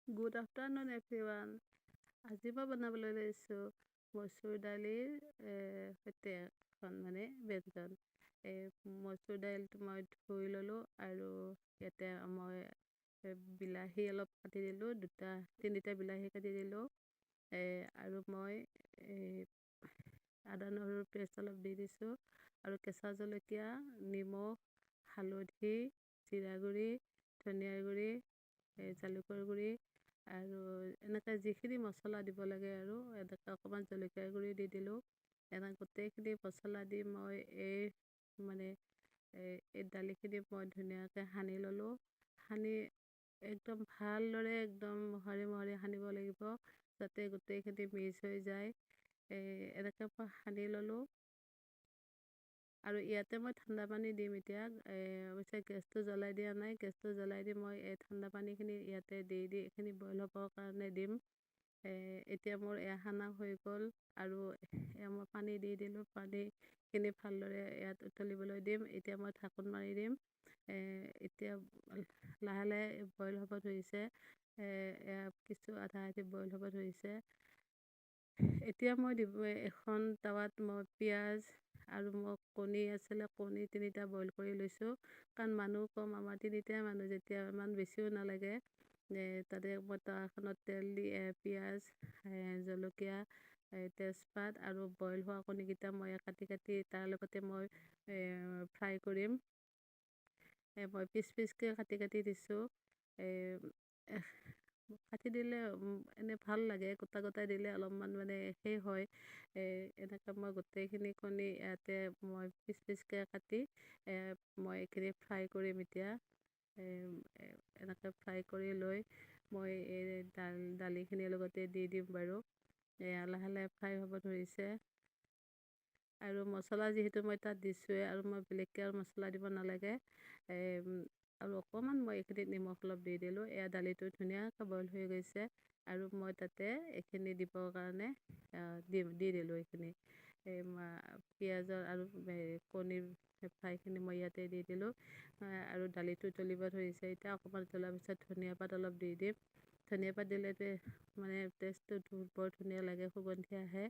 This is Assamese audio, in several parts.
Good afternoon, everyone. আজি মই বনাবলৈ লৈছোঁ মচুৰ দালিৰ সৈতে এখন ব্যঞ্জন। মচুৰ দাইলটো মই ধুই ল'লোঁ আৰু ইয়াতে মই বিলাহী অলপ কাটি দিলোঁ, তিনিটা বিলাহী কাটি দিলোঁ আৰু মই আদা নহৰুৰ পেষ্ট অলপ দি দিছোঁ আৰু কেঁচা জলকীয়া, নিমখ, হালধি, জিৰা গুড়ি, ধনিয়াৰ গুড়ি, জালুকৰ গুড়ি আৰু এনেকৈ যিখিনি মছলা দিব লাগে আৰু এনেকৈ অকণমান জলকীয়াৰ গুড়ি দি দিলোঁ। গোটেইখিনি মছলা দি মই এই দালিখিনি মই ধুনীয়াকৈ সানি ল'লোঁ। সানি একদম ভালদৰে একদম মোহাৰি মোহাৰি সানিব লাগিব যাতে গোটেইখিনি মিক্স হৈ যায়। এনেকৈ মই সানি ল'লোঁ আৰু ইয়াতে মই ঠাণ্ডা পানী দিম এতিয়া। অৱশ্যে গেছটো জ্বলাই দিয়া নাই, গেছটো জ্বলাই দি মই এই ঠাণ্ডা পানীখিনি ইয়াতে দি এইখিনি বইল হ'বৰ কাৰণে দিম। এতিয়া মোৰ সানা হৈ গ'ল আৰু মই পানী দি দিলোঁ। পানীখিনি ভালদৰে ইয়াত উতলিবলৈ দিম। এতিয়া মই ঢাকোন মাৰি দিম। এতিয়া লাহে লাহে বইল হ'ব ধৰিছে, কিছু আধা আধি বইল হ'ব ধৰিছে। এতিয়া মই এখন টাৱাত মই পিঁয়াজ আৰু মোৰ কণী আছিলে, কণী 3টা বইল কৰি লৈছোঁ। কাৰণ মানুহ কম, আমাৰ 3টাই মানুহ যেতিয়া, ইমান বেছিও নালাগে। তাতে মই টাৱাখনত তেল দি পিঁয়াজ, জলকীয়া, তেজপাত আৰু বইল হোৱা কণীকেইটা মই কাটি কাটি তাৰ লগতে মই ফ্ৰাই কৰিম। মই পিচ পিচকৈ কাটি কাটি দিছোঁ। কাটি দিলে এনেই ভাল লাগে, গোটা গোটা দিলে অলপমান সেই হয়। এনেকৈ মই গোটেইখিনি কণী ইয়াতে মই পিচ পিচকৈ কাটি মই এইখিনি ফ্ৰাই কৰিম এতিয়া। এনেকৈ ফ্ৰাই কৰি লৈ মই এই দালিখিনিৰ লগতে দি দিম বাৰু। লাহে লাহে ফ্ৰাই হ'ব ধৰিছে আৰু মছলা যিহেতু মই তাত দিছোঁৱে আৰু মই বেলেগকৈ আৰু মছলা দিব নালাগে। আৰু অকণমান মই এইখিনিত নিমখ অলপ দি দিলোঁ। দালিটো ধুনীয়াকৈ বইল হৈ গৈছে আৰু মই তাতে এইখিনি দিবৰ কাৰণে দি দিলোঁ। এইখিনি পিঁয়াজৰ আৰু কণীৰ ফ্ৰাইখিনি মই ইয়াতে দি দিলোঁ আৰু দালিটো উতলিব ধৰিছে। এতিয়া অকণমান উতলাৰ পিছত ধনিয়া পাত অলপ দি দিম। ধনিয়া পাত দিলে টেষ্টটো বৰ ধুনীয়া লাগে, সুগন্ধি আহে।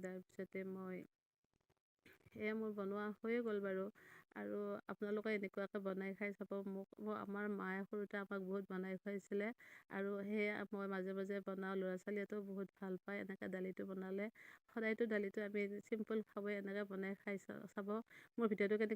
তাৰপিছতে মোৰ বনোৱা হৈয়ে গ'ল বাৰু। আৰু আপোনালোকে এনেকুৱাকৈ বনাই খাই চাব। আমাৰ মায়ে সৰুতে আমাক বহুত বনাই খুৱাইছিলে আৰু সেয়া মই মাজে মাজে বনাওঁ। ল'ৰা ছোৱালীয়েতো বহুত ভাল পায় এনেকৈ দালিটো বনালে। সদায়তো দালিটো আমি চিম্পুল খাবই, এনেকৈ বনাই খাই চাব। মোৰ ভিডিঅ'টো কেনেকুৱা